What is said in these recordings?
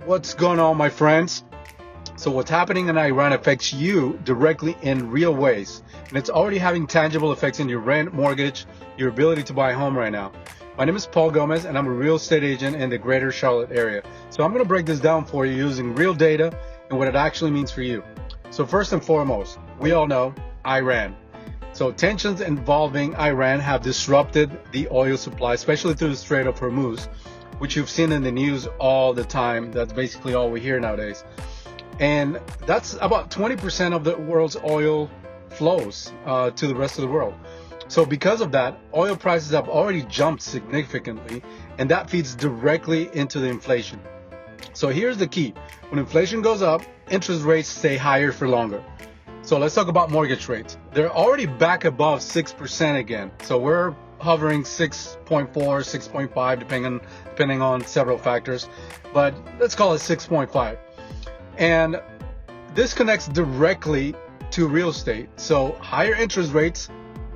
What's going on, my friends? So what's happening in Iran affects you directly in real ways, and it's already having tangible effects in your rent, mortgage, your ability to buy a home right now. My name is Paul Gomez, and I'm a real estate agent in the greater Charlotte area. So I'm going to break this down for you using real data and what it actually means for you. So first and foremost, we all know Iran. So tensions involving Iran have disrupted the oil supply, especially through the Strait of Hormuz, which you've seen in the news all the time. That's basically all we hear nowadays. And that's about 20% of the world's oil flows to the rest of the world. So because of that, oil prices have already jumped significantly, and that feeds directly into the inflation. So here's the key. When inflation goes up, interest rates stay higher for longer. So let's talk about mortgage rates. They're already back above 6% again. So we're hovering 6.4, 6.5, depending on several factors, but let's call it 6.5. And this connects directly to real estate. So higher interest rates,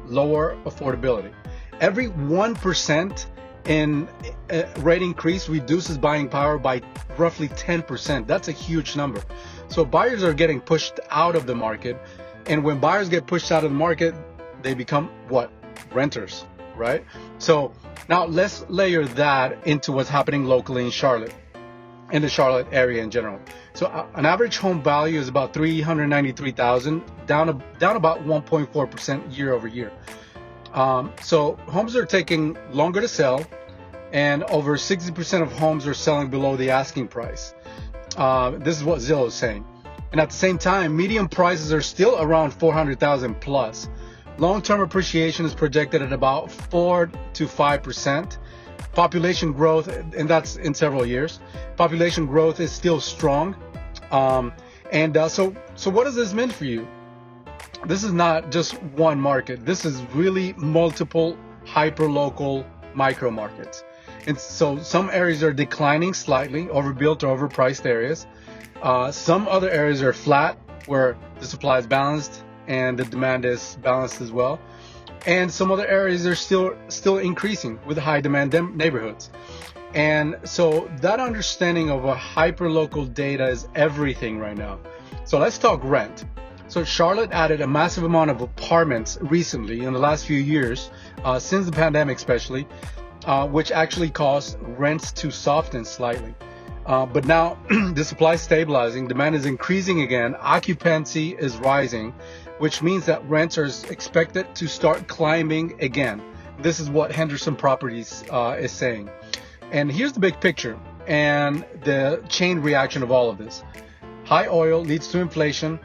lower affordability. Every 1% in rate increase reduces buying power by roughly 10%. That's a huge number. So buyers are getting pushed out of the market. And when buyers get pushed out of the market, they become what? Renters, right? So now let's layer that into what's happening locally in Charlotte, in the Charlotte area in general. So an average home value is about $393,000, down about 1.4% year over year. So homes are taking longer to sell, and over 60% of homes are selling below the asking price. This is what Zillow is saying. And at the same time, median prices are still around $400,000 plus. Long-term appreciation is projected at about 4 to 5%. Population growth, and that's in several years. Population growth is still strong. So what does this mean for you? This is not just one market. This is really multiple hyper-local micro markets. And so some areas are declining slightly, overbuilt or overpriced areas. Some other areas are flat, where the supply is balanced and the demand is balanced as well. And some other areas are still increasing with high demand neighborhoods. And so that understanding of a hyper-local data is everything right now. So let's talk rent. So Charlotte added a massive amount of apartments recently in the last few years, since the pandemic especially, which actually caused rents to soften slightly. But now the supply is stabilizing, demand is increasing again, occupancy is rising, which means that rents are expected to start climbing again. This is what Henderson Properties is saying. And here's the big picture and the chain reaction of all of this. High oil leads to inflation.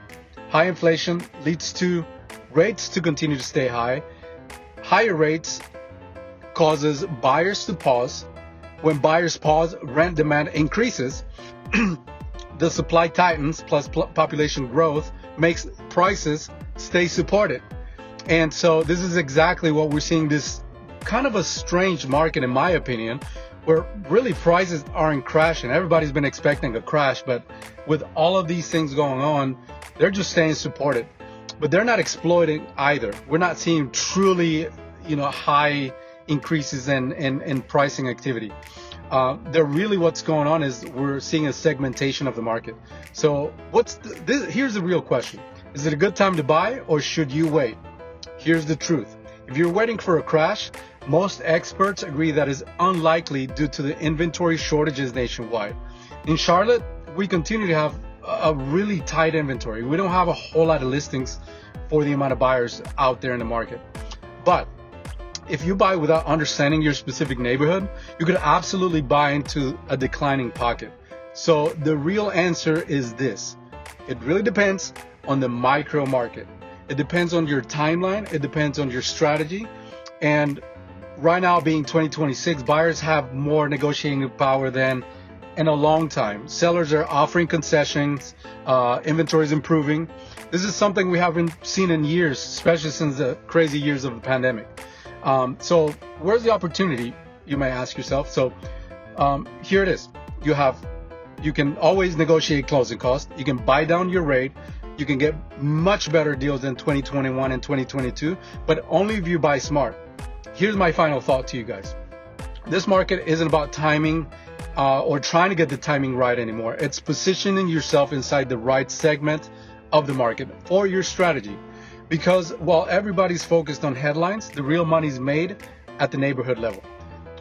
High inflation leads to rates to continue to stay high. Higher rates causes buyers to pause. When buyers pause, rent demand increases. The supply tightens, plus population growth makes prices stay supported. And so this is exactly what we're seeing, this kind of a strange market, in my opinion, where really prices aren't crashing. Everybody's been expecting a crash, but with all of these things going on, they're just staying supported. But they're not exploiting either. We're not seeing truly, high increases in pricing activity. What's going on is we're seeing a segmentation of the market. So here's the real question. Is it a good time to buy, or should you wait? Here's the truth. If you're waiting for a crash, most experts agree that is unlikely due to the inventory shortages nationwide. In Charlotte, we continue to have a really tight inventory. We don't have a whole lot of listings for the amount of buyers out there in the market. But if you buy without understanding your specific neighborhood, you could absolutely buy into a declining pocket. So the real answer is this. It really depends on the micro market. It depends on your timeline. It depends on your strategy. And right now, being 2026, buyers have more negotiating power than in a long time. Sellers are offering concessions. Inventory is improving. This is something we haven't seen in years, especially since the crazy years of the pandemic. So where's the opportunity, you may ask yourself. So here it is. You can always negotiate closing costs. You can buy down your rate. You can get much better deals than 2021 and 2022, but only if you buy smart. Here's my final thought to you guys. This market isn't about timing or trying to get the timing right anymore. It's positioning yourself inside the right segment of the market for your strategy. Because while everybody's focused on headlines, the real money's made at the neighborhood level.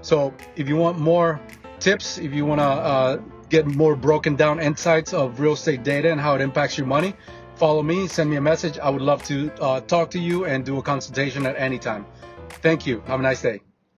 So if you want more tips, if you want to get more broken down insights of real estate data and how it impacts your money, follow me, send me a message. I would love to talk to you and do a consultation at any time. Thank you. Have a nice day.